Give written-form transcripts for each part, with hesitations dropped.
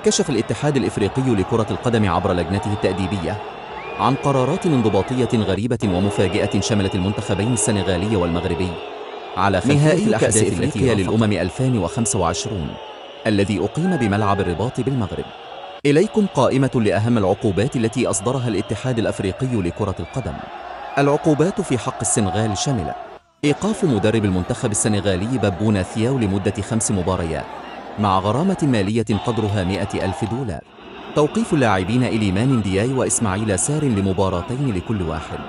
كشف الاتحاد الإفريقي لكرة القدم عبر لجنته التأديبية عن قرارات انضباطية غريبة ومفاجئة شملت المنتخبين السنغالي والمغربي على خلفية الأحداث التي للأمم 2025 الذي أقيم بملعب الرباط بالمغرب. إليكم قائمة لأهم العقوبات التي أصدرها الاتحاد الأفريقي لكرة القدم. العقوبات في حق السنغال شملت إيقاف مدرب المنتخب السنغالي بابونا ثياو لمدة 5 مباريات مع غرامة مالية قدرها 100,000 دولار، توقيف اللاعبين إليمان دياي وإسماعيل سار لمباراتين لكل واحد،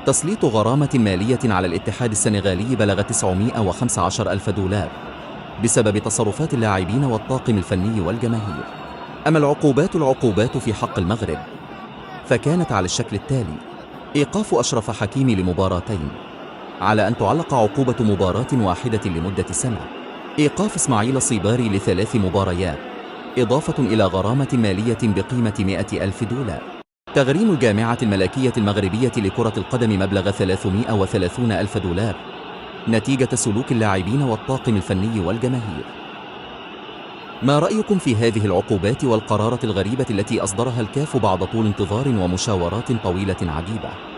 تسليط غرامة مالية على الاتحاد السنغالي بلغ 915,000 دولار بسبب تصرفات اللاعبين والطاقم الفني والجماهير. أما العقوبات في حق المغرب فكانت على الشكل التالي: إيقاف أشرف حكيمي لمباراتين على أن تعلق عقوبة مباراة واحدة لمدة سنة، إيقاف إسماعيل صيباري ل3 مباريات إضافة إلى غرامة مالية بقيمة 100,000 دولار، تغريم الجامعة الملكية المغربية لكرة القدم مبلغ 330,000 دولار نتيجة سلوك اللاعبين والطاقم الفني والجماهير. ما رأيكم في هذه العقوبات والقرارات الغريبة التي أصدرها الكاف بعد طول انتظار ومشاورات طويلة عجيبة؟